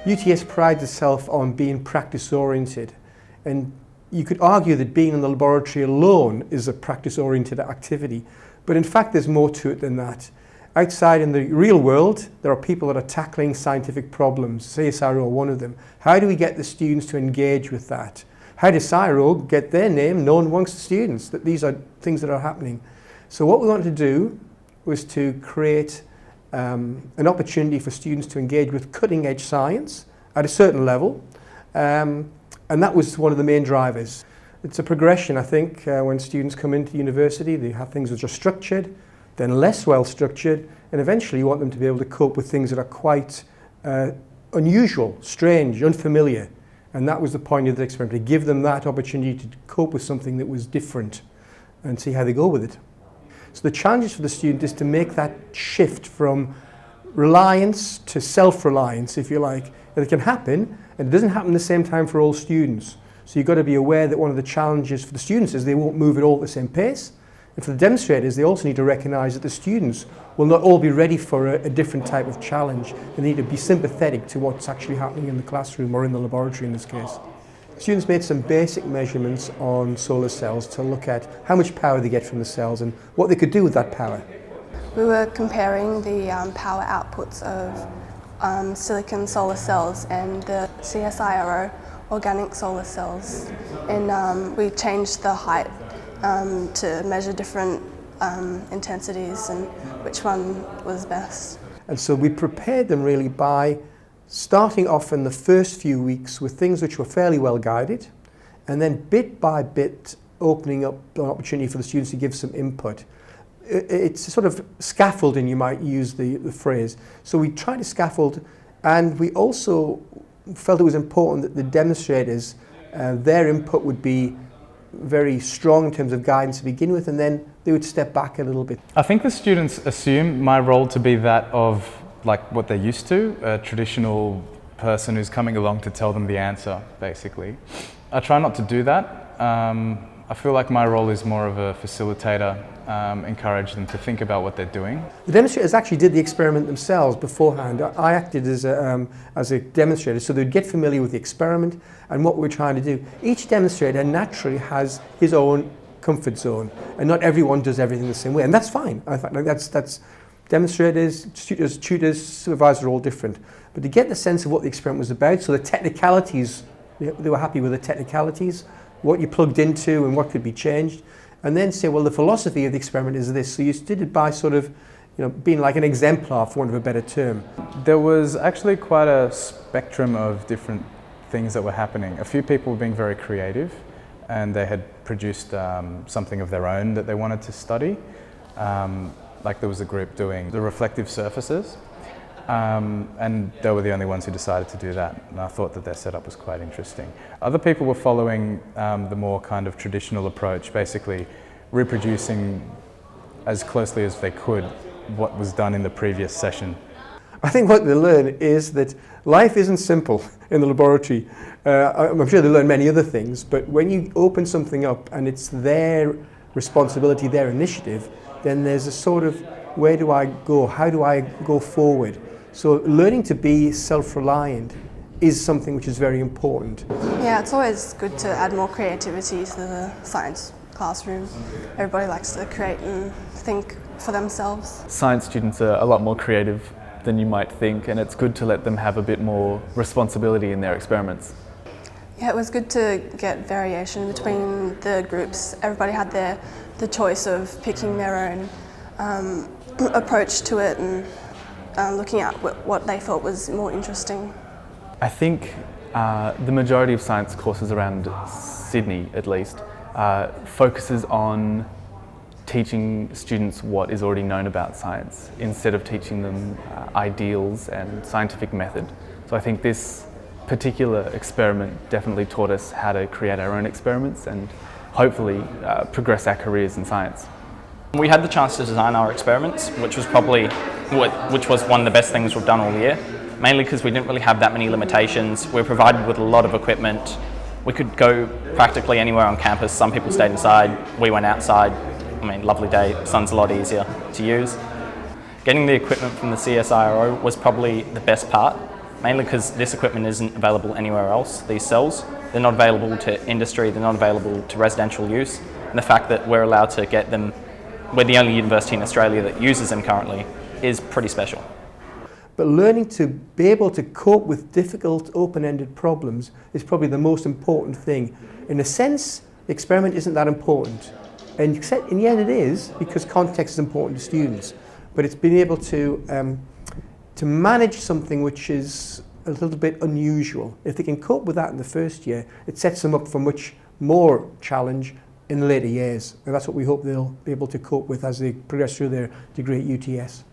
UTS prides itself on being practice-oriented, and you could argue that being in the laboratory alone is a practice-oriented activity, but in fact there's more to it than that. Outside in the real world, there are people that are tackling scientific problems. CSIRO are one of them. How do we get the students to engage with that? How does CSIRO get their name known amongst the students that these are things that are happening? So what we wanted to do was to create an opportunity for students to engage with cutting-edge science at a certain level, and that was one of the main drivers. It's a progression, I think, when students come into university. They have things which are structured, then less well structured, and eventually you want them to be able to cope with things that are quite unusual, strange, unfamiliar. And that was the point of the experiment, to give them that opportunity to cope with something that was different and see how they go with it. So the challenge for the student is to make that shift from reliance to self-reliance, if you like. And it can happen, and it doesn't happen at the same time for all students. So you've got to be aware that one of the challenges for the students is they won't move at all at the same pace. And for the demonstrators, they also need to recognise that the students will not all be ready for a different type of challenge. They need to be sympathetic to what's actually happening in the classroom or in the laboratory in this case. Students made some basic measurements on solar cells to look at how much power they get from the cells and what they could do with that power. We were comparing the power outputs of silicon solar cells and the CSIRO organic solar cells, and we changed the height to measure different intensities and which one was best. And so we prepared them really by starting off in the first few weeks with things which were fairly well guided, and then bit by bit opening up an opportunity for the students to give some input. It's a sort of scaffolding, you might use the phrase. So we tried to scaffold, and we also felt it was important that the demonstrators, their input would be very strong in terms of guidance to begin with, and then they would step back a little bit. I think the students assume my role to be that of like what they're used to, a traditional person who's coming along to tell them the answer, basically. I try not to do that. I feel like my role is more of a facilitator, encourage them to think about what they're doing. The demonstrators actually did the experiment themselves beforehand. I acted as a demonstrator, so they'd get familiar with the experiment and what we're trying to do. Each demonstrator naturally has his own comfort zone, and not everyone does everything the same way, and that's fine. I think that's demonstrators, tutors, supervisors are all different. But to get the sense of what the experiment was about, so the technicalities, they were happy with the technicalities, what you plugged into and what could be changed, and then say, well, the philosophy of the experiment is this. So you did it by sort of, being like an exemplar, for want of a better term. There was actually quite a spectrum of different things that were happening. A few people were being very creative, and they had produced something of their own that they wanted to study. Like there was a group doing the reflective surfaces, and they were the only ones who decided to do that, and I thought that their setup was quite interesting. Other people were following the more kind of traditional approach, basically reproducing as closely as they could what was done in the previous session. I think what they learn is that life isn't simple in the laboratory. I'm sure they learn many other things, but when you open something up and it's their responsibility, their initiative, then there's a sort of, where do I go? How do I go forward? So learning to be self-reliant is something which is very important. Yeah, it's always good to add more creativity to the science classroom. Everybody likes to create and think for themselves. Science students are a lot more creative than you might think, and it's good to let them have a bit more responsibility in their experiments. Yeah, it was good to get variation between the groups. Everybody had the choice of picking their own approach to it and looking at what they thought was more interesting. I think the majority of science courses around Sydney, at least, focuses on teaching students what is already known about science instead of teaching them ideals and scientific method. So I think this particular experiment definitely taught us how to create our own experiments and hopefully progress our careers in science. We had the chance to design our experiments, which was probably one of the best things we've done all year, mainly because we didn't really have that many limitations. We were provided with a lot of equipment. We could go practically anywhere on campus. Some people stayed inside, we went outside. I mean, lovely day, sun's a lot easier to use. Getting the equipment from the CSIRO was probably the best part. mainly because this equipment isn't available anywhere else, these cells. They're not available to industry, they're not available to residential use, and the fact that we're allowed to get them, we're the only university in Australia that uses them currently, is pretty special. But learning to be able to cope with difficult open-ended problems is probably the most important thing. In a sense, the experiment isn't that important. And in the end it is, because context is important to students. But it's being able to manage something which is a little bit unusual. If they can cope with that in the first year, it sets them up for much more challenge in the later years. And that's what we hope they'll be able to cope with as they progress through their degree at UTS.